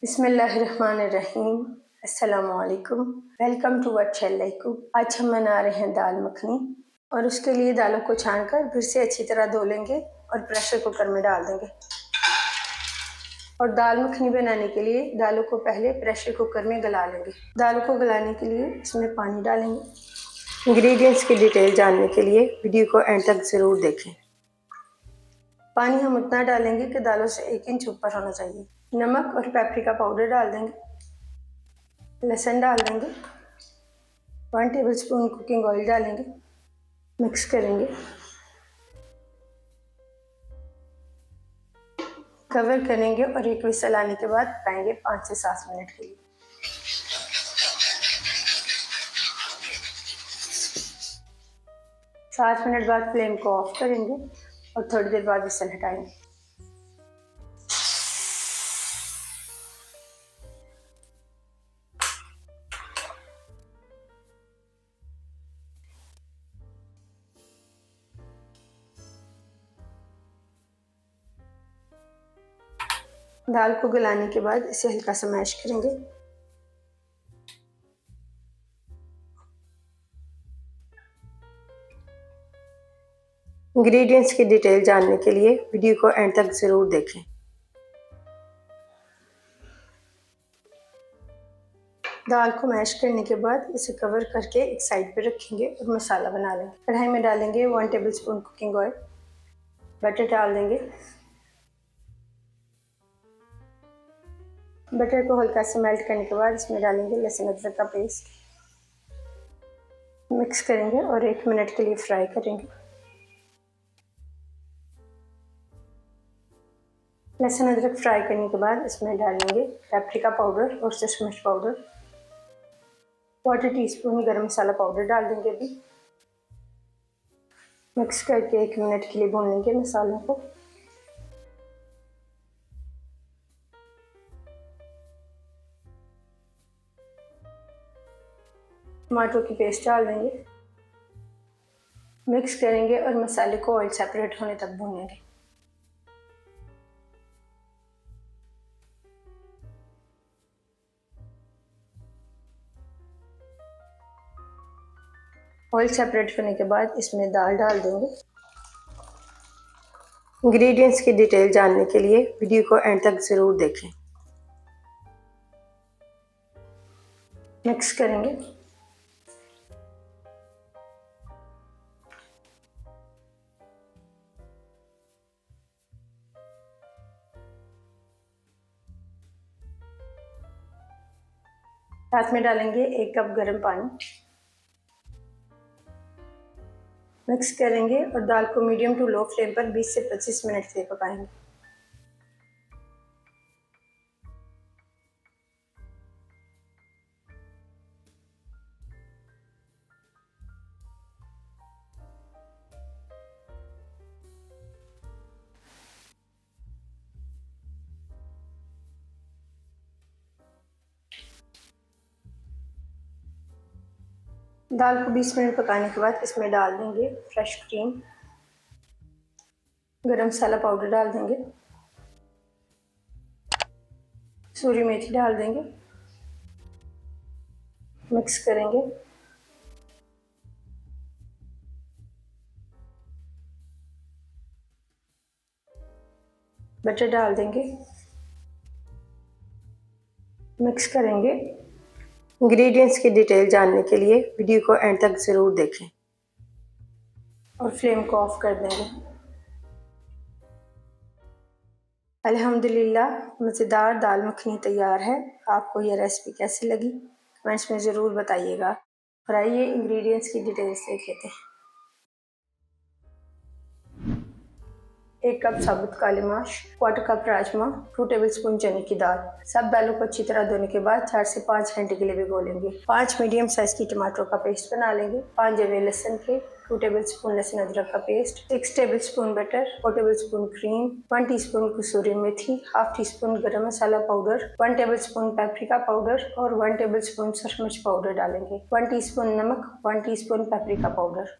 बिस्मिल्लाहिर्रहमानिर्रहीम। अस्सलामुअलैकुम। Welcome to our channel cook. आज हम बना रहे हैं दाल मखनी और उसके लिए दालों को छानकर फिर से अच्छी तरह धो लेंगे और प्रेशर कुकर में डाल देंगे। और दाल मखनी बनाने के लिए दालों को पहले प्रेशर कुकर में गला लेंगे। दालों को गलाने के लिए इसमें पानी डालेंगे। इंग्रेडिएंट्स की डिटेल जानने के लिए वीडियो को एंड तक ज़रूर देखें। पानी हम उतना डालेंगे कि दालों से 1 इंच ऊपर होना चाहिए। नमक और पेपरिका पाउडर डाल देंगे। लहसुन डाल देंगे। 1 टेबलस्पून कुकिंग ऑयल डालेंगे। मिक्स करेंगे। कवर करेंगे और एक विसल आने के बाद पकाएंगे 5 से 7 मिनट के लिए। सात मिनट बाद फ्लेम को ऑफ करेंगे और थोड़ी देर बाद विसल हटाएंगे। दाल को गलाने के बाद इसे हल्का सा मैश करेंगे। इंग्रेडिएंट्स की डिटेल जानने के लिए वीडियो को एंड तक ज़रूर देखें। दाल को मैश करने के बाद इसे कवर करके एक साइड पे रखेंगे और मसाला बना लेंगे। कढ़ाई में डालेंगे 1 टेबलस्पून कुकिंग ऑयल। बटर डाल देंगे। बटर को हल्का से मेल्ट करने के बाद इसमें डालेंगे लहसुन अदरक का पेस्ट। मिक्स करेंगे और 1 मिनट के लिए फ्राई करेंगे। लहसुन अदरक फ्राई करने के बाद इसमें डालेंगे पेपरिका पाउडर और सिसमिर्च powder. 1/4 teaspoon garam masala powder डाल देंगे। अभी मिक्स करके 1 मिनट के लिए भून लेंगे मसालों को। टमाटो की पेस्ट डाल देंगे। मिक्स करेंगे और मसाले को ऑयल सेपरेट होने तक भूनेंगे। ऑयल सेपरेट करने के बाद इसमें दाल डाल देंगे। इंग्रेडिएंट्स की डिटेल जानने के लिए वीडियो को एंड तक ज़रूर देखें। मिक्स करेंगे। साथ में डालेंगे 1 कप गर्म पानी। मिक्स करेंगे और दाल को मीडियम टू लो फ्लेम पर 20 से 25 मिनट से पकाएंगे। दाल को 20 मिनट पकाने के बाद इसमें डाल देंगे फ्रेश क्रीम। गरम मसाला पाउडर डाल देंगे। सूरी मेथी डाल देंगे। मिक्स करेंगे। बटर डाल देंगे। मिक्स करेंगे। इंग्रेडिएंट्स की डिटेल जानने के लिए वीडियो को एंड तक ज़रूर देखें और फ्लेम को ऑफ कर देंगे। अल्हम्दुलिल्लाह मज़ेदार दाल मखनी तैयार है। आपको यह रेसिपी कैसी लगी कमेंट्स में ज़रूर बताइएगा। और आइए इंग्रेडिएंट्स की डिटेल्स देख लेते हैं। 1 कप साबुत काली माश, 1/4 कप राजमा, 2 टेबलस्पून चने की दाल। सब दालों को अच्छी तरह धोने के बाद 4 से 5 घंटे के लिए भिगो लेंगे। 5 मीडियम साइज की टमाटरों का पेस्ट बना लेंगे। 5 जवे लहसुन के, 2 टेबलस्पून लहसुन अदरक का paste, 6 tablespoon butter, 4 tablespoon cream, 1 teaspoon कसूरी मेथी, 1/2 teaspoon garam masala powder, 1 tablespoon paprika powder और 1 टेबलस्पून सिसमिर्च पाउडर डालेंगे। 1 टीस्पून नमक, 1 टीस्पून पेपरिका पाउडर।